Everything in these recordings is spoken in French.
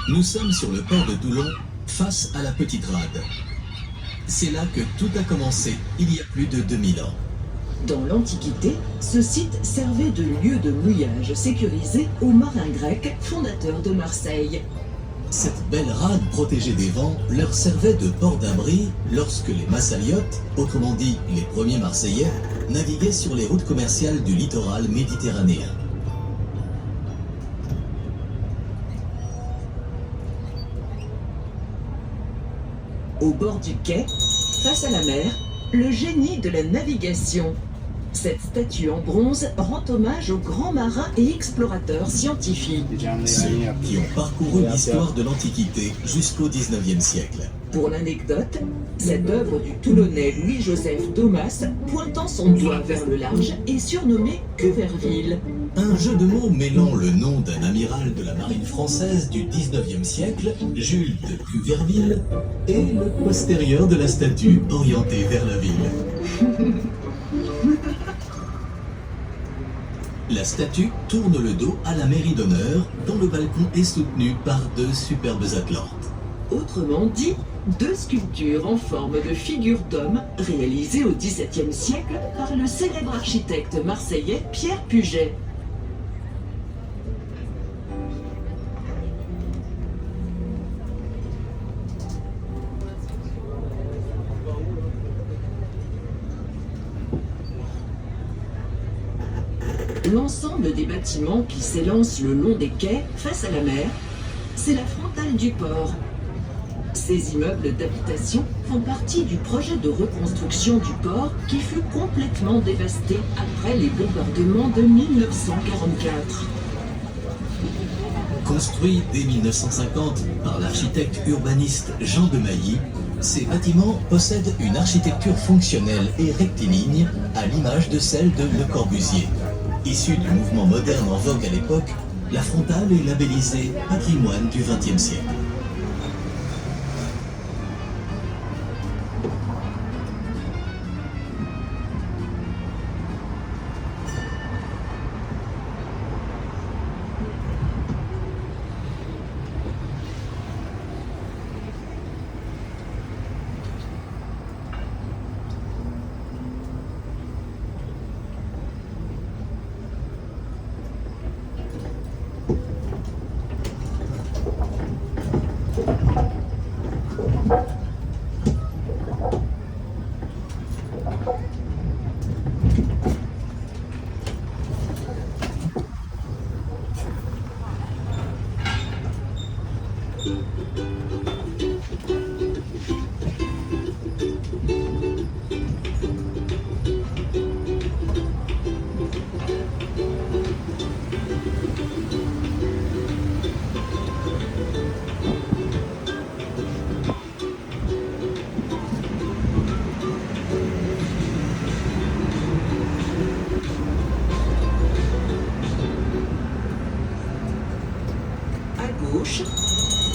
Nous sommes sur le port de Toulon, face à la Petite Rade. C'est là que tout a commencé, il y a plus de 2000 ans. Dans l'Antiquité, ce site servait de lieu de mouillage sécurisé aux marins grecs fondateurs de Marseille. Cette belle rade protégée des vents leur servait de port d'abri lorsque les massaliotes, autrement dit les premiers Marseillais, naviguaient sur les routes commerciales du littoral méditerranéen. Au bord du quai, face à la mer, le génie de la navigation. Cette statue en bronze rend hommage aux grands marins et explorateurs scientifiques. Ceux qui ont parcouru l'histoire de l'Antiquité jusqu'au 19e siècle. Pour l'anecdote, cette œuvre du Toulonnais Louis-Joseph Daumas, pointant son doigt vers le large, est surnommée Cuverville. Un jeu de mots mêlant le nom d'un amiral de la marine française du 19e siècle, Jules de Cuverville, et le postérieur de la statue orientée vers la ville. La statue tourne le dos à la mairie d'honneur, dont le balcon est soutenu par deux superbes atlantes. Autrement dit, deux sculptures en forme de figure d'homme réalisées au XVIIe siècle par le célèbre architecte marseillais Pierre Puget. L'ensemble des bâtiments qui s'élancent le long des quais face à la mer, c'est la frontale du port. Ces immeubles d'habitation font partie du projet de reconstruction du port qui fut complètement dévasté après les bombardements de 1944. Construits dès 1950 par l'architecte urbaniste Jean de Mailly, ces bâtiments possèdent une architecture fonctionnelle et rectiligne à l'image de celle de Le Corbusier. Issue du mouvement moderne en vogue à l'époque, la frontale est labellisée patrimoine du XXe siècle.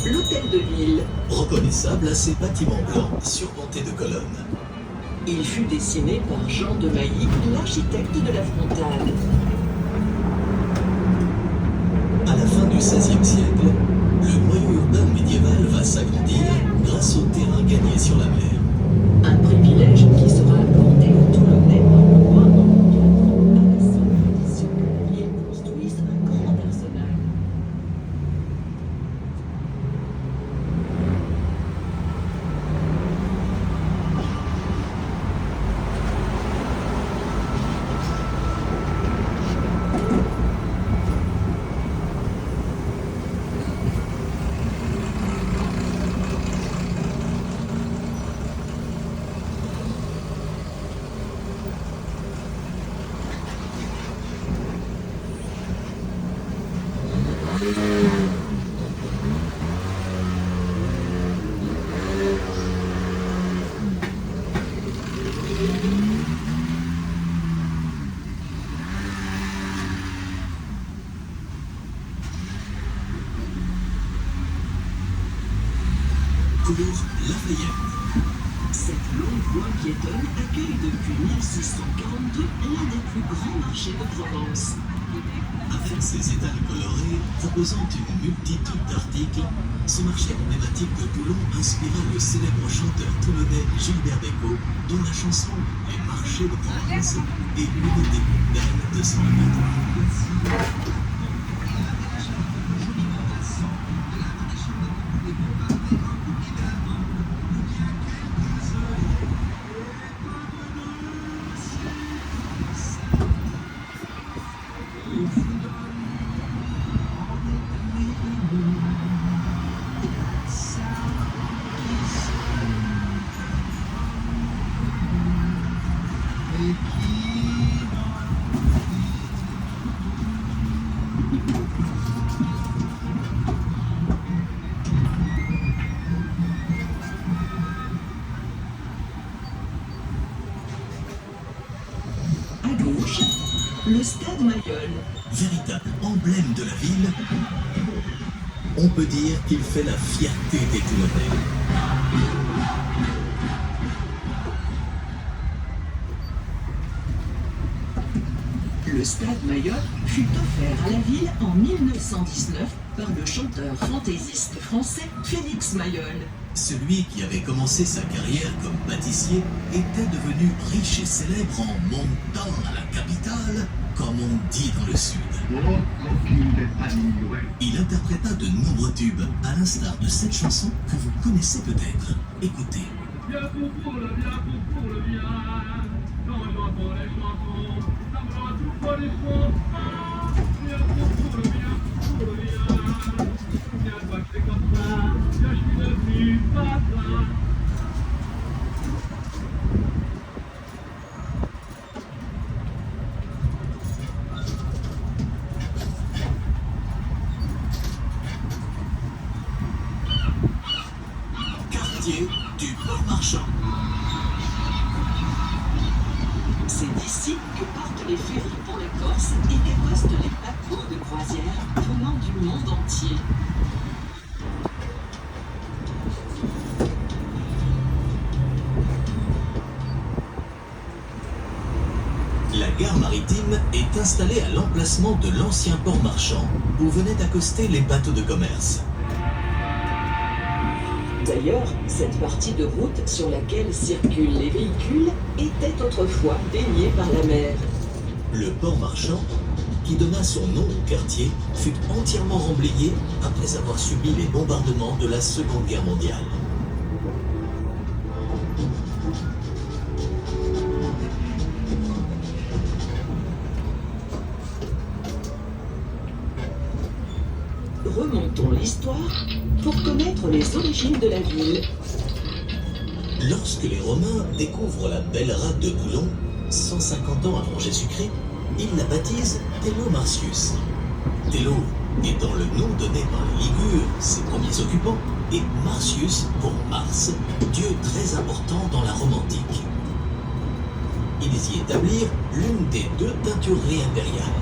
L'hôtel de ville. Reconnaissable à ses bâtiments blancs surmontés de colonnes. Il fut dessiné par Jean de Mailly, l'architecte de la frontale. À la fin du XVIe siècle, le noyau urbain médiéval va s'agrandir grâce au terrain gagné sur la mer. Un privilège qui sera accordé aux Toulonnais par le roi Henri IV, à la seule condition qu'ils construisent un grand arsenal. Cours Lafayette. Cette longue voie piétonne accueille depuis 1642 l'un des plus grands marchés de Provence. Avec ses étals colorés proposant une multitude d'articles, ce marché emblématique de Toulon inspira le célèbre chanteur toulonnais Gilbert Bécaud, dont la chanson Les marchés de Provence est l'une des plus belles de son répertoire. Le stade Mayol. Véritable emblème de la ville, on peut dire qu'il fait la fierté des Toulonnais. Le stade Mayol fut offert à la ville en 1919 par le chanteur fantaisiste français Félix Mayol. Celui qui avait commencé sa carrière comme pâtissier était devenu riche et célèbre en montant à la capitale, comme on dit dans le sud. Il interpréta de nombreux tubes, à l'instar de cette chanson que vous connaissez peut-être. Écoutez. Bien pour le bien, quand j'entends les chansons, ça me rend tout pour les fonds. Bien pour le bien, bien toi que c'est comme ça, bien je suis devenu papa. Quartier du Port Marchand. C'est d'ici que partent les ferries pour la Corse et dépostent les bateaux de croisière venant du monde entier. La gare maritime est installée à l'emplacement de l'ancien port marchand où venaient accoster les bateaux de commerce. D'ailleurs, cette partie de route sur laquelle circulent les véhicules était autrefois baignée par la mer. Le port marchand, qui donna son nom au quartier, fut entièrement remblayé après avoir subi les bombardements de la Seconde Guerre mondiale. Remontons l'histoire pour connaître les origines de la ville. Lorsque les Romains découvrent la belle rade de Toulon, 150 ans avant Jésus-Christ, ils la baptisent Tello Martius. Tello étant le nom donné par les Ligures, ses premiers occupants, et Martius pour Mars, dieu très important dans la Rome antique. Ils y établirent l'une des deux teintureries impériales.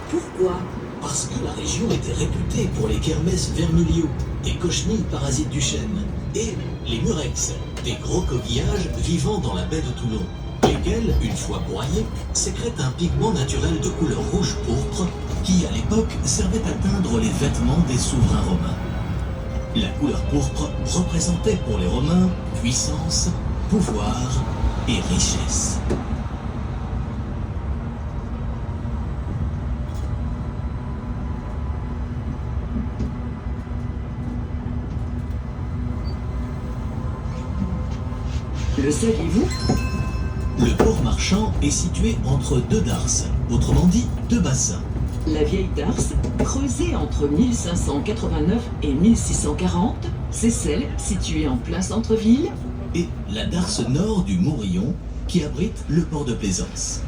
Pourquoi? Parce que la région était réputée pour les kermesses vermiliaux, des cochenilles parasites du chêne, et les murex, des gros coquillages vivant dans la baie de Toulon, lesquels, une fois broyés, sécrètent un pigment naturel de couleur rouge-pourpre qui, à l'époque, servait à teindre les vêtements des souverains romains. La couleur pourpre représentait pour les Romains puissance, pouvoir et richesse. Le saviez-vous? Le port marchand est situé entre deux darses, autrement dit deux bassins. La vieille darse, creusée entre 1589 et 1640, c'est celle située en plein centre-ville. Et la darse nord du Mourillon, qui abrite le port de plaisance.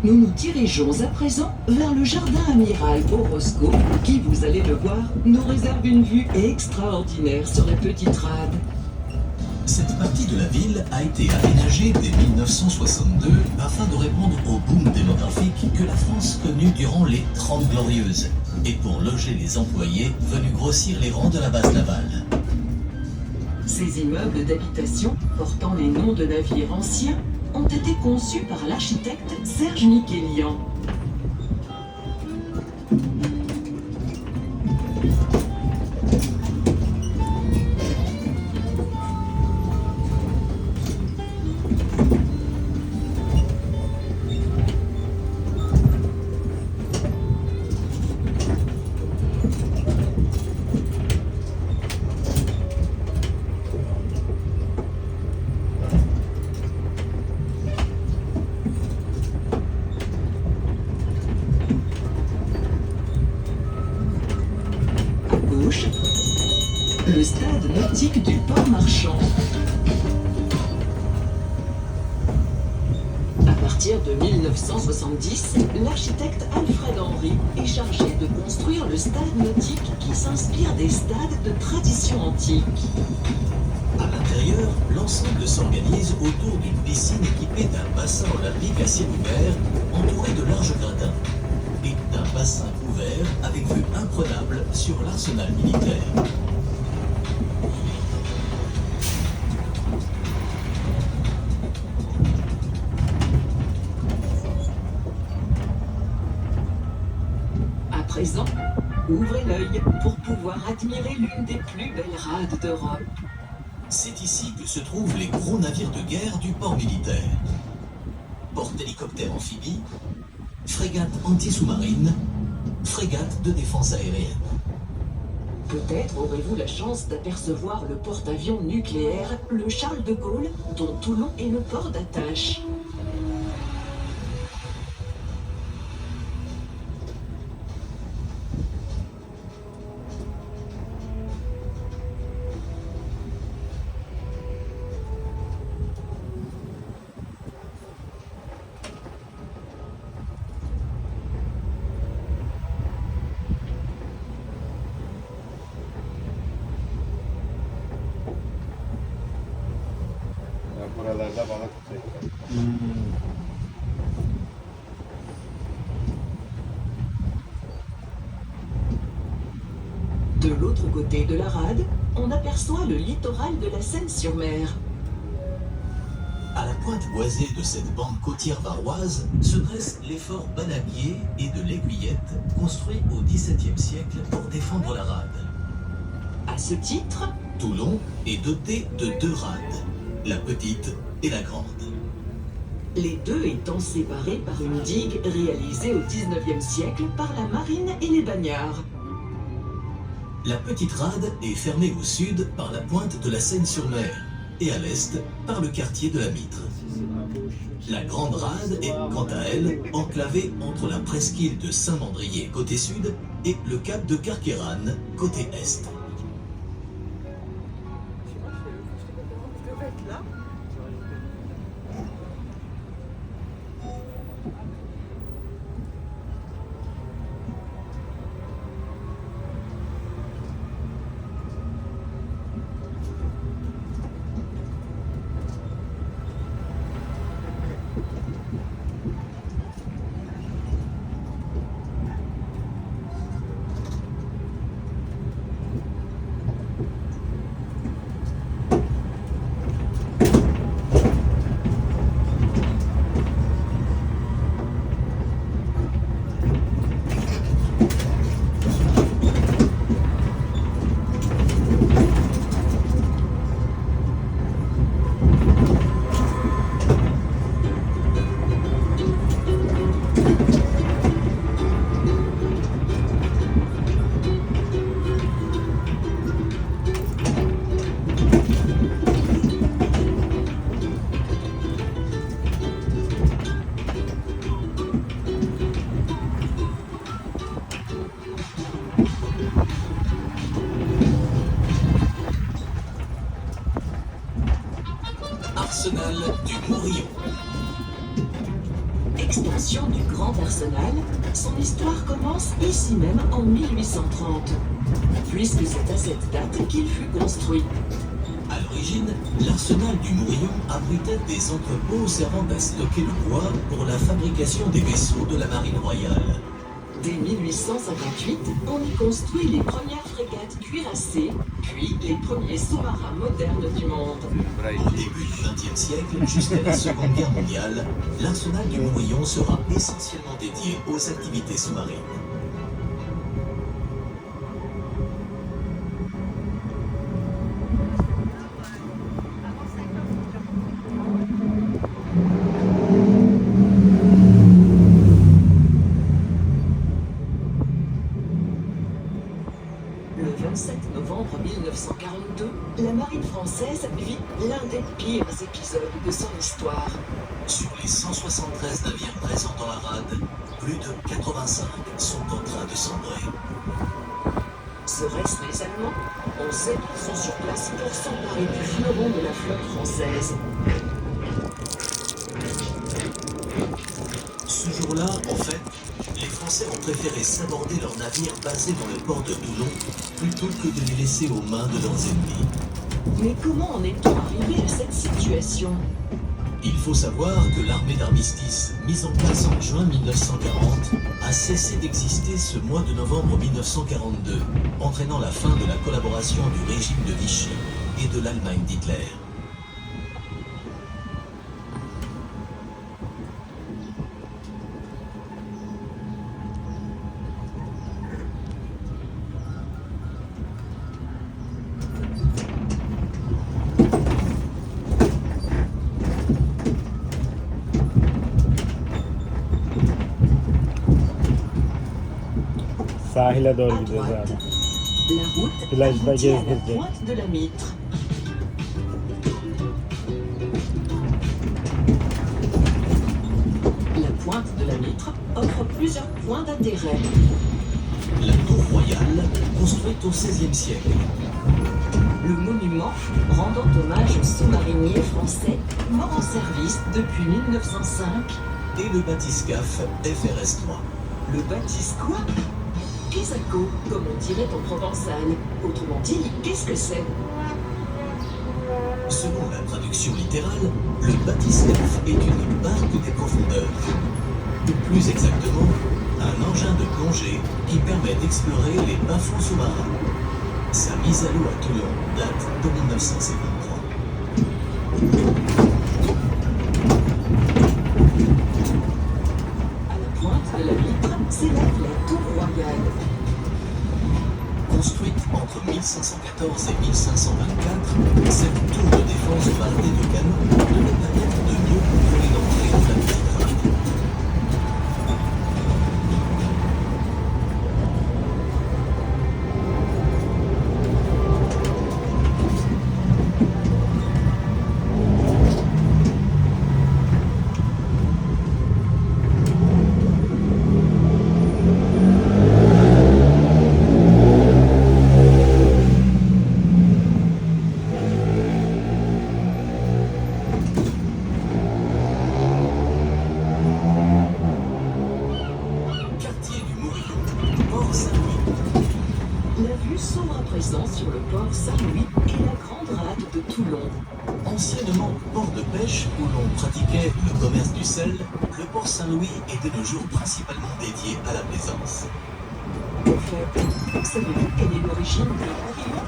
Nous nous dirigeons à présent vers le jardin amiral Orozco, qui, vous allez le voir, nous réserve une vue extraordinaire sur la petite rade. Cette partie de la ville a été aménagée dès 1962 afin de répondre au boom démographique que la France connut durant les 30 Glorieuses et pour loger les employés venus grossir les rangs de la base navale. Ces immeubles d'habitation, portant les noms de navires anciens, ont été conçus par l'architecte Serge Miquelian. Le stade nautique du port marchand. À partir de 1970, l'architecte Alfred Henry est chargé de construire le stade nautique qui s'inspire des stades de tradition antique. À l'intérieur, l'ensemble s'organise autour d'une piscine équipée d'un bassin olympique à ciel ouvert entouré de larges gradins et d'un bassin ouvert avec vue imprenable sur l'arsenal militaire. À présent, ouvrez l'œil pour pouvoir admirer l'une des plus belles rades d'Europe. C'est ici que se trouvent les gros navires de guerre du port militaire. Porte-hélicoptères amphibies, frégates anti-sous-marines, frégates de défense aérienne. Peut-être aurez-vous la chance d'apercevoir le porte-avions nucléaire, le Charles de Gaulle, dont Toulon est le port d'attache. Buralarda balık tutuyorlar. De l'autre côté de la rade, on aperçoit le littoral de la Seine-sur-Mer. À la pointe boisée de cette bande côtière varoise se dresse les forts Banaguier et de l'Aiguillette, construits au XVIIe siècle pour défendre la rade. À ce titre, Toulon est doté de deux rades, la petite et la grande. Les deux étant séparés par une digue réalisée au XIXe siècle par la marine et les bagnards. La petite rade est fermée au sud par la pointe de la Seine-sur-Mer et à l'est par le quartier de la Mitre. La grande rade est, quant à elle, enclavée entre la presqu'île de Saint-Mandrier côté sud et le cap de Carqueiranne côté est. Arsenal du Morillon. Extension du Grand Arsenal, son histoire commence ici même en 1830, puisque c'est à cette date qu'il fut construit. À l'origine, l'arsenal du Mourillon abritait des entrepôts servant à stocker le bois pour la fabrication des vaisseaux de la marine royale. Dès 1858, on y construit les premières frégates cuirassées, puis les premiers sous-marins modernes du monde. Au début du XXe siècle, jusqu'à la Seconde Guerre mondiale, l'arsenal du Mourillon sera essentiellement dédié aux activités sous-marines. Le 27 novembre 1942, la marine française vit l'un des pires épisodes de son histoire. Sur les 173 navires présents dans la rade, plus de 85 sont en train de sombrer. Seraient-ce les Allemands? On sait qu'ils sont sur place pour s'emparer du fleuron de la flotte française. Ce jour-là, en fait, les Français ont préféré s'aborder leurs navires basés dans le port de Toulon plutôt que de les laisser aux mains de leurs ennemis. Mais comment en est-on arrivé à cette situation? Il faut savoir que l'armée d'armistice, mise en place en juin 1940, a cessé d'exister ce mois de novembre 1942, entraînant la fin de la collaboration du régime de Vichy et de l'Allemagne d'Hitler. Sahile doğru À gidiyoruz droite, abi. la route Plajda aboutit à la gezdirecek. pointe de la Mitre. La pointe de la Mitre offre plusieurs points d'intérêt. La tour royale, construite au XVIe siècle, Le monument rendant hommage aux sous-mariniers français morts en service depuis 1905. et le bathyscaphe FRS 3. Le baptiste quoi? Pisaco, comme on dirait en provençal. Autrement dit, qu'est-ce que c'est? Selon la traduction littérale, le bathyscaphe est une barque des profondeurs. Ou plus exactement, un engin de plongée qui permet d'explorer les bas-fonds sous-marins. Sa mise à l'eau à Toulon date de 1953. À la pointe de la Mitre s'élève la tour royale. Construite entre 1514 et 1524, cette tour de défense bardée de canons devait permettre de mieux contrôler l'entrée de la petite rade. Quartier du Mourillon, Port Saint-Louis. La vue s'ouvre à présent sur le port Saint-Louis et la grande rade de Toulon. Anciennement port de pêche où l'on pratiquait le commerce du sel, le port Saint-Louis est de nos jours principalement dédié à la plaisance. Au fait, savez-vous quelle est l'origine de Mourillon?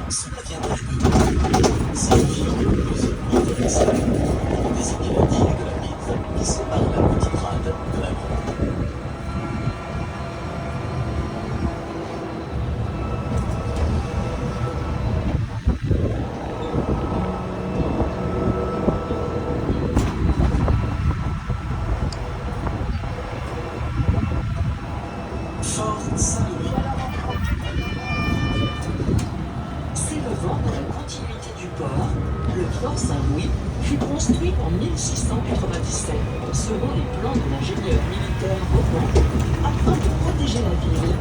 Cela viendrait de signifiant le français, pour désigner la digue de la Mitre qui sépare la petite rade de la grande. Fort Saint-Louis. S'élevant dans la continuité du port, le fort Saint-Louis fut construit en 1697 selon les plans de l'ingénieur militaire roman afin de protéger la ville.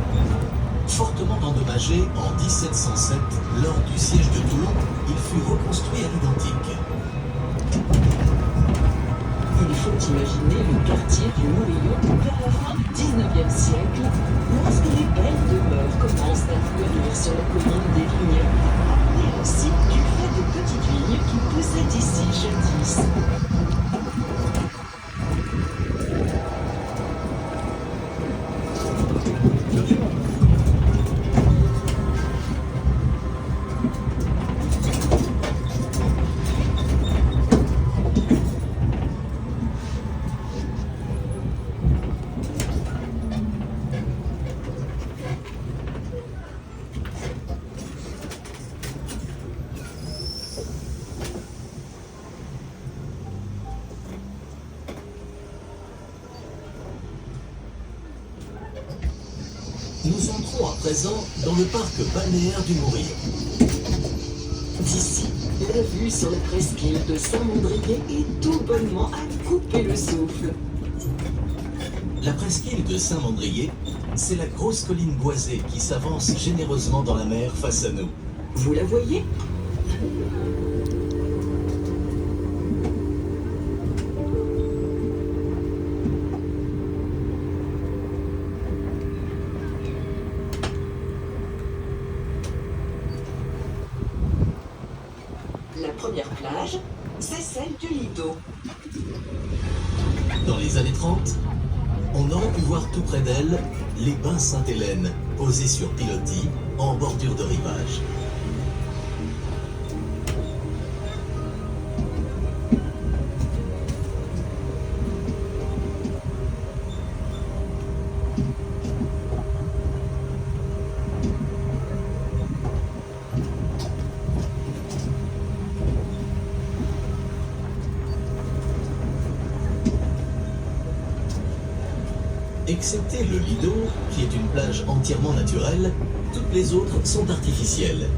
Fortement endommagé en 1707 lors du siège de Toulon, il fut reconstruit à l'identique. Il faut imaginer le quartier du Mourillon vers la fin du 19e siècle, lorsque les belles demeures commencent à fleurir sur la colline des Vignes, appelée ainsi du fait des petits Nous entrons à présent dans le parc balnéaire du Mourillon. D'ici, la vue sur la presqu'île de Saint-Mandrier est tout bonnement à couper le souffle. La presqu'île de Saint-Mandrier, c'est la grosse colline boisée qui s'avance généreusement dans la mer face à nous. Vous la voyez? La première plage, c'est celle du Lido. Dans les années 30, on aurait pu voir tout près d'elle les bains Sainte-Hélène, posés sur pilotis, en bordure de rivage. Excepté le Lido, qui est une plage entièrement naturelle, toutes les autres sont artificielles.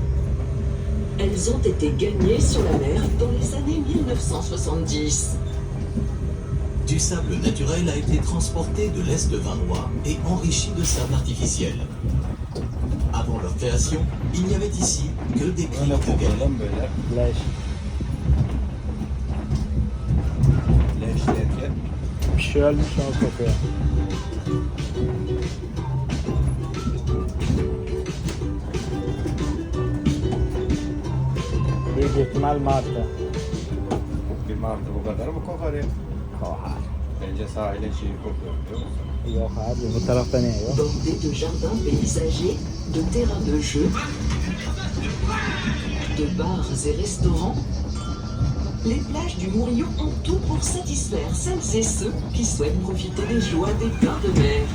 Elles ont été gagnées sur la mer dans les années 1970. Du sable naturel a été transporté de l'Est varois et enrichi de sable artificiel. Avant leur création, il n'y avait ici que des criques Böyle de galets. kokulalım böyle. Leş. Leşlerken. Bir şey ölmüş o kokuyor. Büyük ihtimal martı. Bir martı bu kadar mı kokar ya? Kohar. Bence sahile şeyi kokuyor biliyor musun? Yok abi bu tarafta ne yok? Bordées de jardins paysagers, de terrains de jeu, de bars et restaurants, les plages du Mourillon ont tout pour satisfaire celles et ceux qui souhaitent profiter des joies des bains de mer.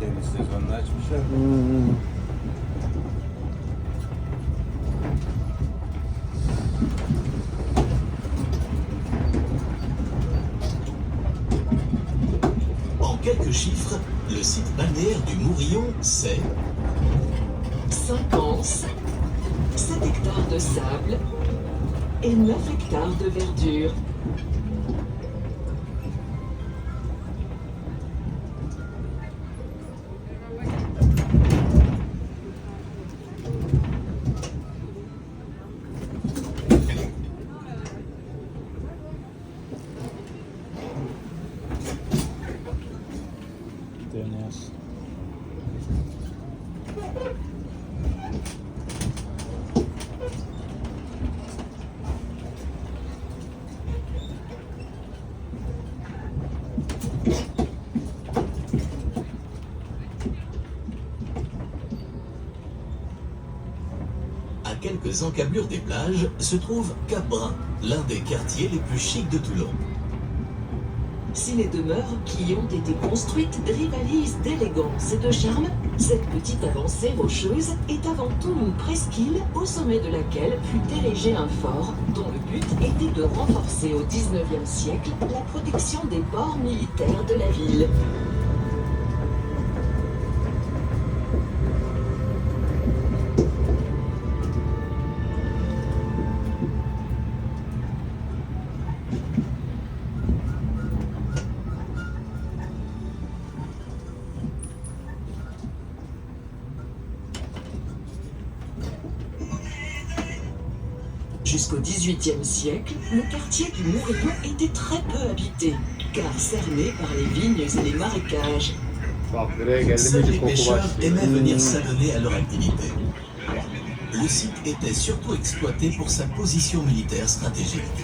Deniz sezonunu açmışlar. En quelques chiffres, le site balnéaire du Mourillon, c'est 5 anses, 7 hectares de sable et 9 hectares de verdure. Dönüyoruz. à quelques encablures des plages, se trouve Cap-Brun, l'un des quartiers les plus chics de Toulon. Si les demeures qui ont été construites rivalisent d'élégance et de charme, cette petite avancée rocheuse est avant tout une presqu'île au sommet de laquelle fut érigé un fort dont le but était de renforcer au XIXe siècle la protection des ports militaires de la ville. Jusqu'au XVIIIe siècle, le quartier du Mourillon était très peu habité, car cerné par les vignes et les marécages. Bak buraya geldi Seuls mi les koku pêcheurs başlıyor. aimaient venir s'adonner à leur activité. Le site était surtout exploité pour sa position militaire stratégique.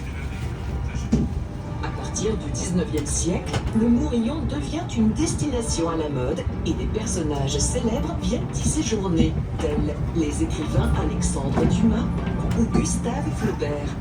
À partir du XIXe siècle, le Mourillon devient une destination à la mode et des personnages célèbres viennent y séjourner, tels les écrivains Alexandre Dumas ou Gustave Flaubert.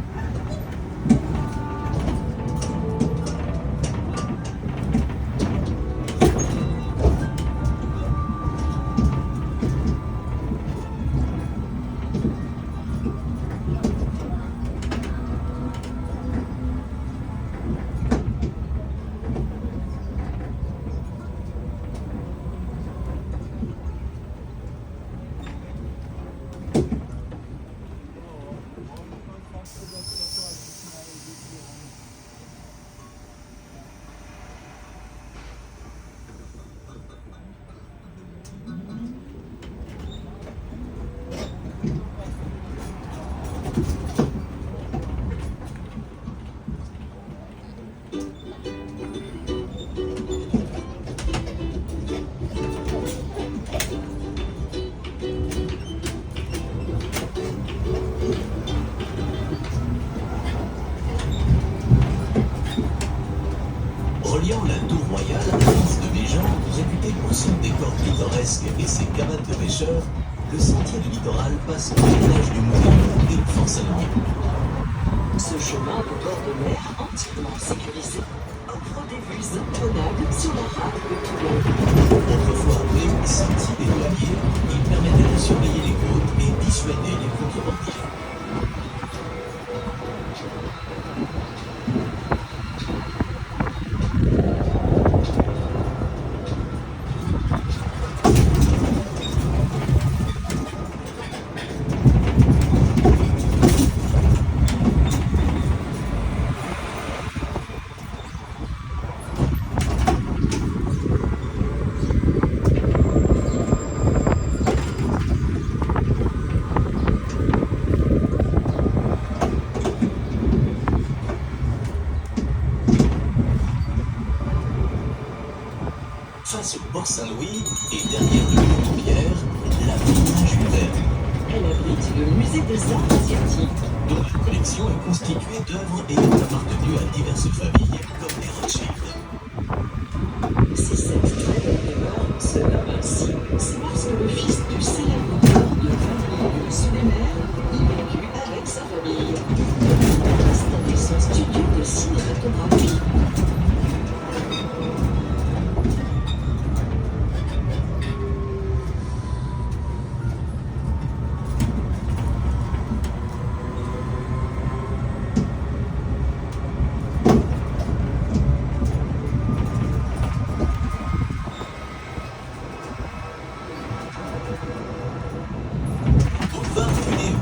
Reliant la tour royale à l'anse de Méjean, réputée pour son décor pittoresque et ses cabanes de pêcheurs, le sentier du littoral passe au village du Moulin et le Fort Saint-Louis. Ce chemin de bord de mer entièrement sécurisé offre des vues intonnables sur la rade de Toulon. Autrefois appelé sentier des douaniers, il permettait de surveiller les côtes et dissuader les contrebandiers. Face au port Saint-Louis et derrière le pont en pierre, la villa Jules Verne, Elle abrite le musée des arts asiatiques. dont la collection est constituée d'œuvres ayant appartenu à diverses familles comme les Rothschild. Si cette très belle demeure se nomme ainsi, c'est parce que le fils du célèbre auteur de 20 livres sous les mers y vécut avec sa famille. Installé son studio de cinématographie. Boulevard Cunéo,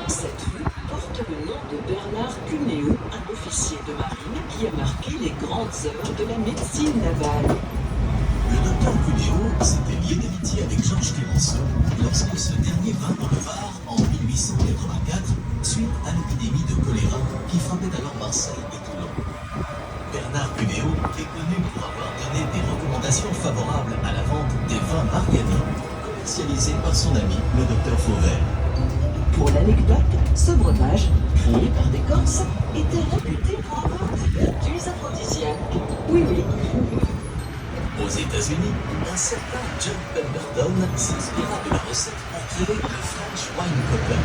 Cette rue porte le nom de Bernard Cunéo, un officier de marine qui a marqué les grandes œuvres de la médecine navale. le docteur Cunéo s'était lié d'amitié avec Georges Clemenceau lorsque ce dernier vint dans le Var en 1884 suite à l'épidémie de choléra qui frappait alors Marseille et Toulon. Bernard Cunéo est connu pour avoir donné des recommandations favorables à la vente des vins Mariani, commercialisés par son ami le docteur Fauvert. Pour l'anecdote, ce breuvage, créé par des Corses, était réputé pour avoir des vertus aphrodisiaques. Oui, oui. Aux États-Unis, un certain John Pemberton s'inspira de la recette pour créer le French Wine Copper.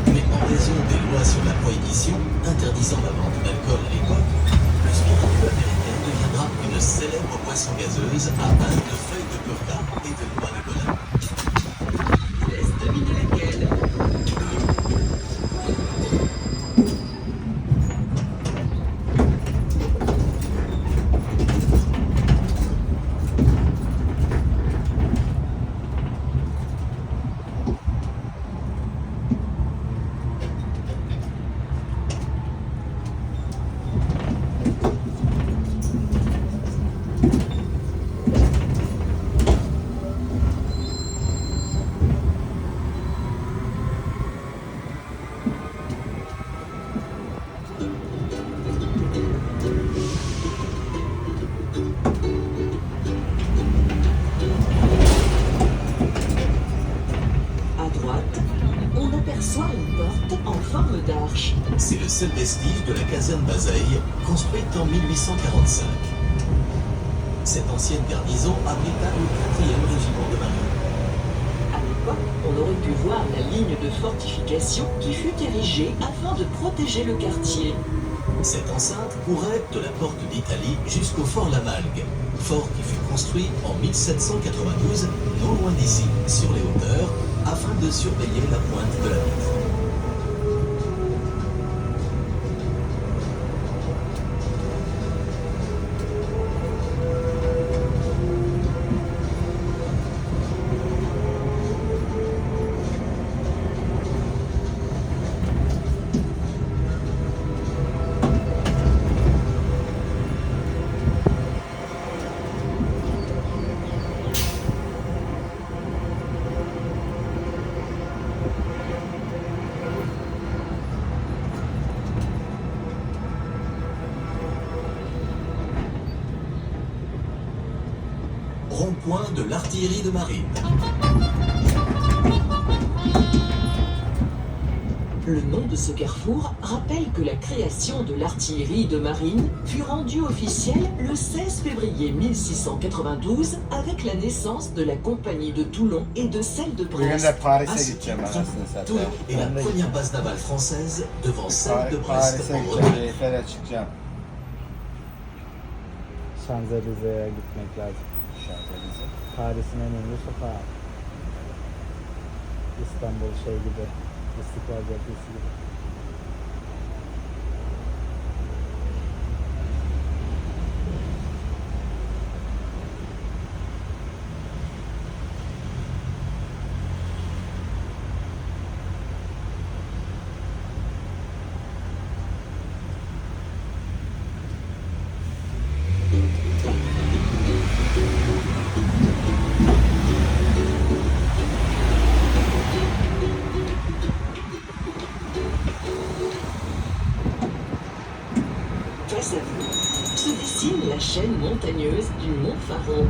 Mais en raison des lois sur la prohibition interdisant la vente d'alcool à l'époque, le spiritueux américain deviendra une célèbre boisson gazeuse à base de feuilles de coca et de noix de cola. Laisse deviner laquelle. À droite, on aperçoit une porte en forme d'arche. C'est le seul vestige de la caserne Bazeille, construite en 1845. Cette ancienne garnison abrita le 4e régiment de marine. À l'époque, on aurait pu voir la ligne de fortification qui fut érigée afin de protéger le quartier. Cette enceinte courait de la porte d'Italie jusqu'au fort Lamalgue, fort qui fut construit en 1792, non loin d'ici, sur les hauteurs, afin de surveiller la pointe de la vitre. Rond-point de l'artillerie de marine. Le nom de ce carrefour rappelle que la création de l'artillerie de marine fut rendue officielle le 16 février 1692 avec la naissance de la compagnie de Toulon et de celle de Bugün Brest. de À Paris'e ce gideceğim titre, anasını satayım. Toulon est la première base navale française devant celle de Brest Paris'e en gideceğim. Bretagne. Eyfel'e çıkacağım. Şanzelize'ye gitmek lazım. Şanzelize. Paris'in en ünlü sokağı. İstanbul şey gibi. İstiklal Caddesi gibi. Face à vous se dessine la chaîne montagneuse du Mont Faron.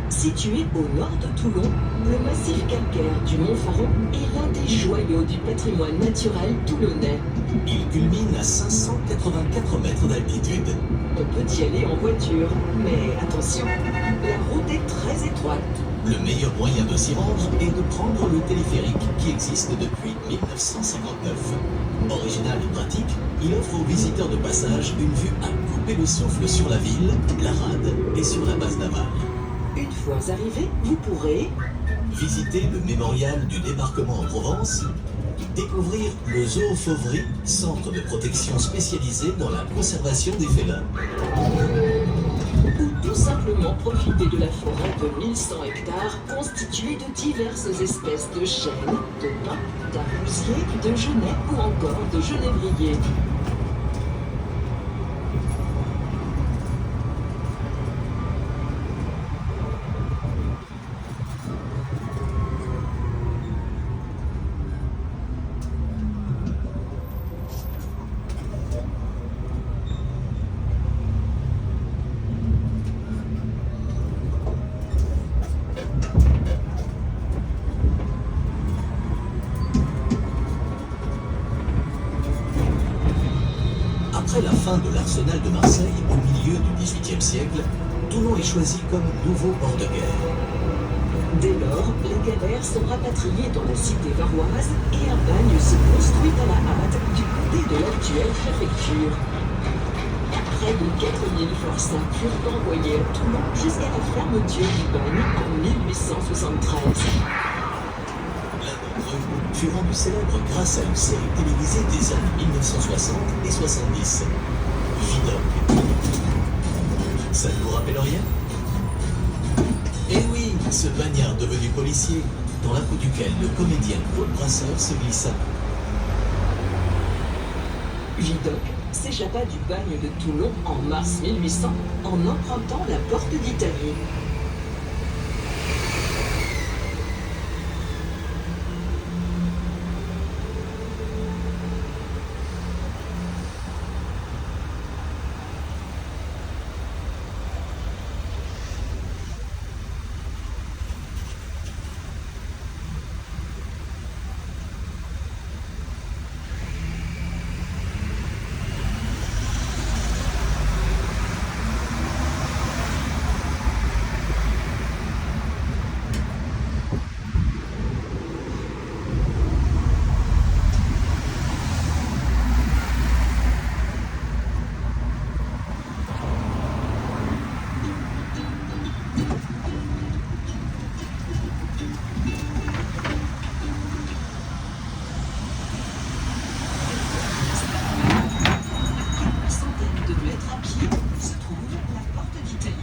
Situé au nord de Toulon, le massif calcaire du Mont Faron est l'un des joyaux du patrimoine naturel toulonnais. Il culmine à 584 mètres d'altitude. On peut y aller en voiture, mais attention, la route est très étroite. Le meilleur moyen de s'y rendre est de prendre le téléphérique qui existe depuis 1959. Original et pratique, il offre aux visiteurs de passage une vue à couper le souffle sur la ville, la rade et sur la base navale. Une fois arrivé, vous pourrez Visiter le mémorial du débarquement en Provence, découvrir le Zoo Fauvery, centre de protection spécialisé dans la conservation des félins. ou tout simplement profiter de la forêt de 1100 hectares constituée de diverses espèces de chênes, de pins, d'arbousiers, de genêts ou encore de genévriers. Après la fin de l'arsenal de Marseille au milieu du XVIIIe siècle, Toulon est choisi comme nouveau port de guerre. Dès lors, les galères sont rapatriées dans la cité varoise et un bagne se construit à la hâte du côté de l'actuelle préfecture. Près de 4000 forçats furent envoyés à Toulon jusqu'à la fermeture du bagne en 1873. L'un d'entre eux fut rendu célèbre grâce à une série télévisée des années 1960 et 70. Vidocq. Ça ne vous rappelle rien? Eh oui, ce bagnard devenu policier, dans la peau duquel le comédien Claude Brasseur se glissa. Vidocq s'échappa du bagne de Toulon en mars 1800 en empruntant la porte d'Italie. Centaines de mètres à pied se trouve la porte d'Italie.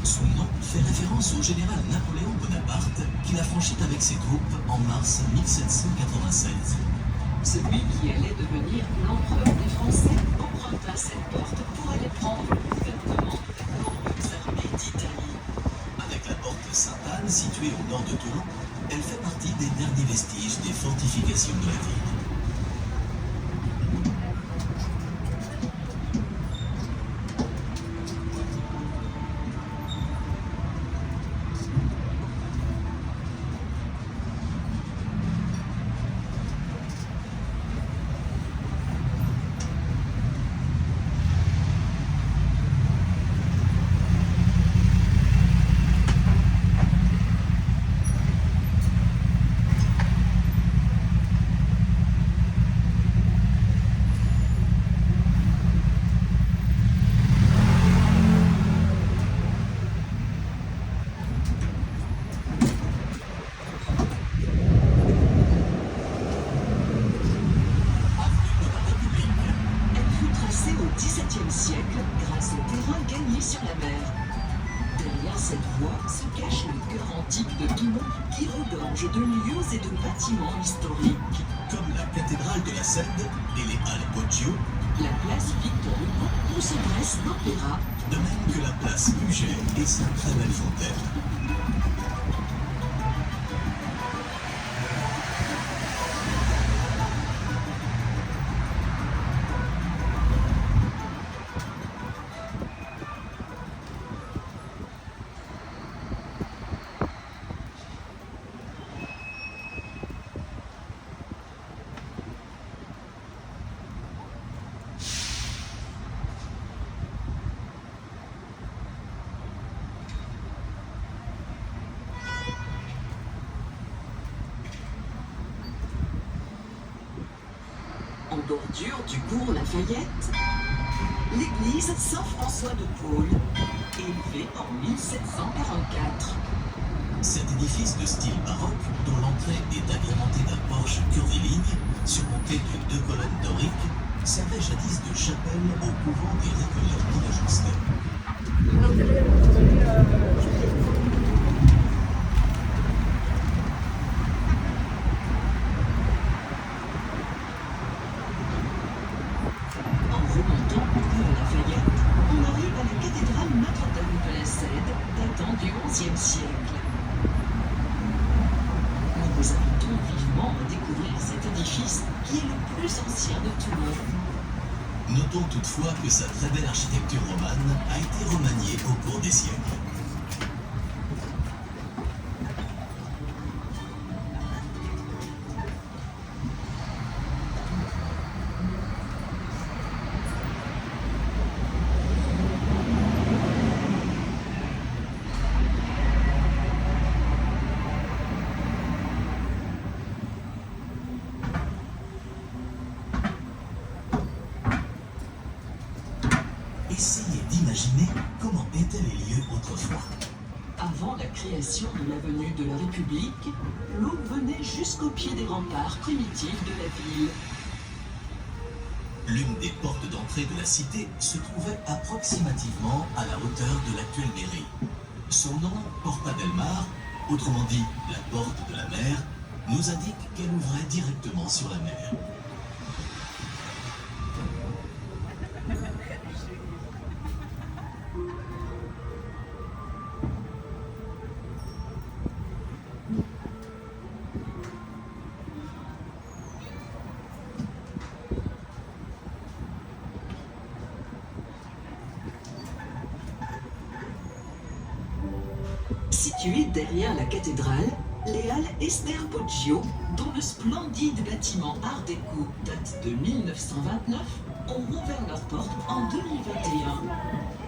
Son nom fait référence au général Napoléon Bonaparte qui la franchit avec ses troupes en mars 1796. Celui qui allait devenir l'empereur des Français emprunta cette porte pour aller prendre le gouvernement de la glorieuse armée d'Italie. Avec la porte Sainte-Anne située au nord de Toulon, elle fait partie des derniers vestiges des fortifications de la ville. qui regorge de lieux et de bâtiments historiques. Comme la cathédrale de la Cède et les Halles Poggio, La place Victor Hugo où se dresse l'opéra. de même que la place Puget et sa très belle fontaine. En bordure du cours Lafayette, l'église Saint-François de Paul, élevée en 1744. Cet édifice de style baroque, dont l'entrée est agrémentée d'un porche curviligne, surmonté de 2 colonnes doriques, servait jadis de chapelle au couvent des Récollets de Justin. En remontant au cours Lafayette, on arrive à la cathédrale Notre-Dame de la Cède, datant du XIe siècle. Nous vous invitons vivement à découvrir cet édifice qui est le plus ancien de Toulon. Notons toutefois que sa très belle architecture romane a été remaniée au cours des siècles. Essayez d'imaginer comment étaient les lieux autrefois. Avant la création de l'avenue de la République, l'eau venait jusqu'au pied des remparts primitifs de la ville. L'une des portes d'entrée de la cité se trouvait approximativement à la hauteur de l'actuelle mairie. Son nom, Porta del Mar, autrement dit la porte de la mer, nous indique qu'elle ouvrait directement sur la mer. Située derrière la cathédrale, les Halles Esther Poggio, dont le splendide bâtiment Art déco date de 1929, ont rouvert leurs portes en 2021.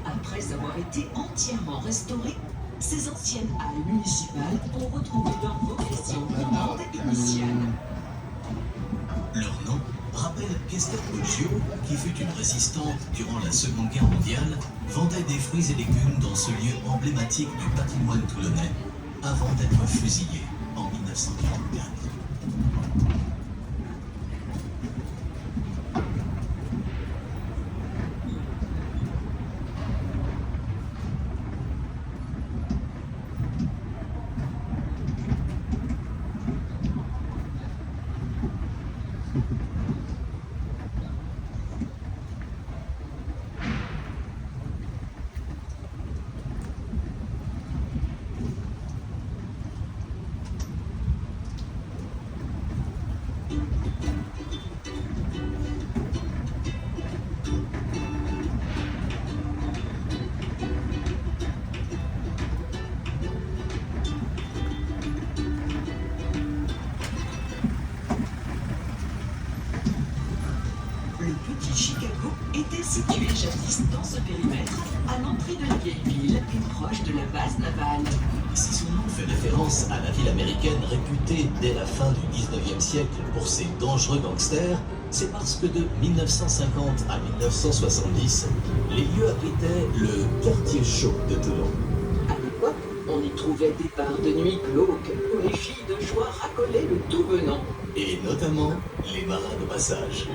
Après avoir été entièrement restaurées, ces anciennes halles municipales ont retrouvé leur vocation romande initiale. Leur nom rappelle qu'Esther Poggio, qui fut une résistante durant la Seconde Guerre mondiale, vendait des fruits et légumes dans ce lieu emblématique du patrimoine toulonnais, avant d'être fusillée en 1944. Le petit Chicago était situé jadis dans ce périmètre, à l'entrée de la vieille ville et proche de la base navale. Si son nom fait référence à la ville américaine réputée dès la fin du 19e siècle pour ses dangereux gangsters, c'est parce que de 1950 à 1970, les lieux abritaient le quartier chaud de Toulon. À l'époque, on y trouvait des bars de nuit glauques où les filles de joie racolaient le tout venant. Et notamment les marins de passage.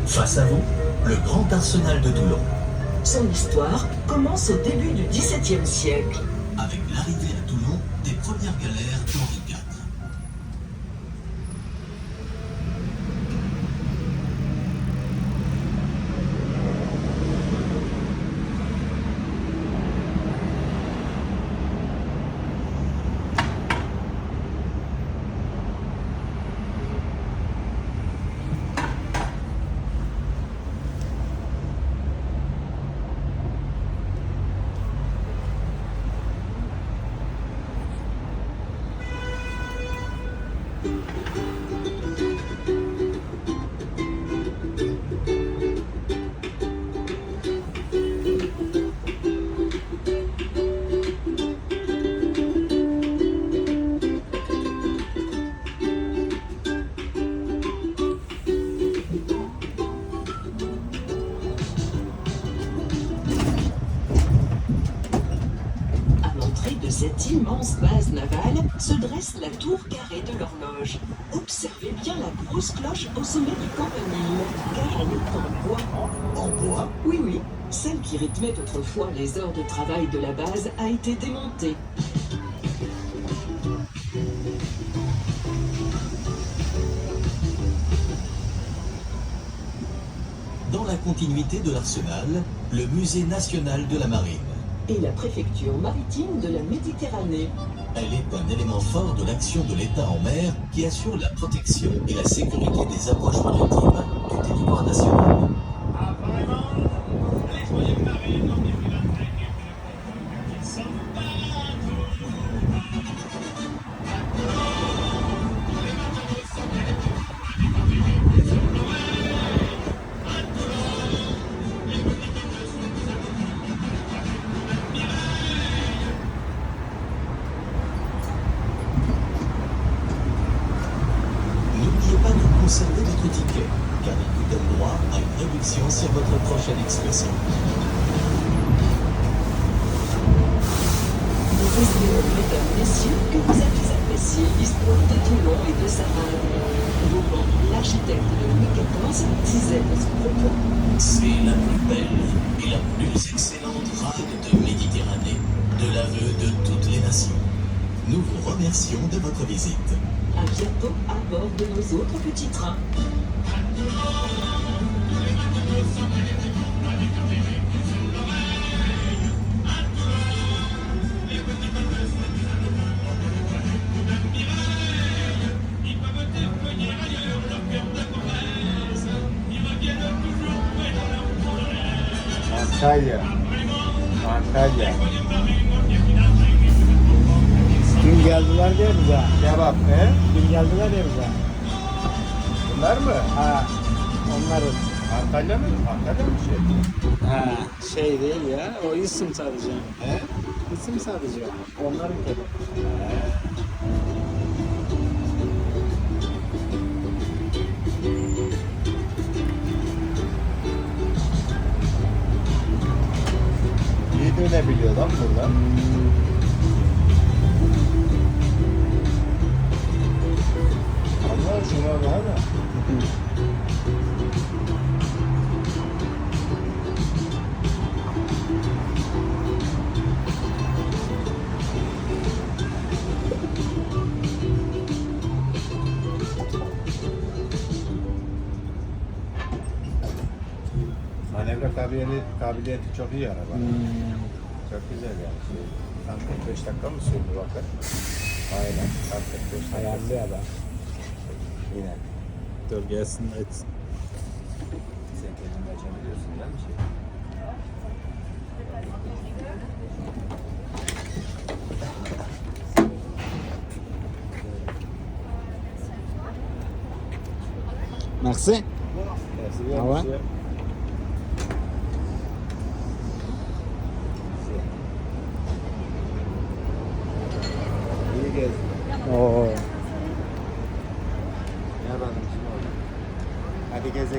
Face à vous, le grand arsenal de Toulon. Son histoire commence au début du XVIIe siècle. Avec l'arrivée à Toulon des premières galères Henri IV. À l'entrée de cette immense base navale se dresse la tour carrée de l'horloge. Observez bien la grosse cloche au sommet du campanile, car elle est en bois. En bois, Oui, oui, celle qui rythmait autrefois les heures de travail de la base a été démontée. dans la continuité de l'arsenal, le musée national de la marine. Et la préfecture maritime de la Méditerranée. Elle est un élément fort de l'action de l'État en mer qui assure la protection et la sécurité des approches maritimes du territoire national. N'oubliez pas de conserver votre ticket, car il vous donne droit à une réduction sur votre prochaine excursion. Nous espérons, mesdames, messieurs, que vous avez apprécié l'histoire de Toulon et de sa rade. Vauban, l'architecte de Louis XIV, disait à ce propos. C'est la plus belle et la plus excellente rade de Méditerranée, de l'aveu de toutes les nations. Nous vous remercions de votre visite. À bientôt à bord de nos autres petits trains. Antalya. Antalya. Dün geldiler ya bize. Kebap he? Dün geldiler ya bize. Bunlar mı? Ha. Onların. Antalya mı? Antalya mı şey? Ha. Şey değil ya. O isim sadece. He? İsim sadece. Onların tabii. İyi dönebiliyor lan buradan. Allah şuna bak da. Manevra kabiliyeti çok iyi araba. Çok güzel yani. Tam 45 dakika mı sürdü bakın? Aynen. Tam 45 dakika. Ayarlı ya da. Yine. Dur gelsin de etsin. Sen kendin açabiliyorsun değil mi? Merci. Merci. Ah ouais? İyi gezdin. Oo. Ne yapalım şimdi? Hadi gezelim.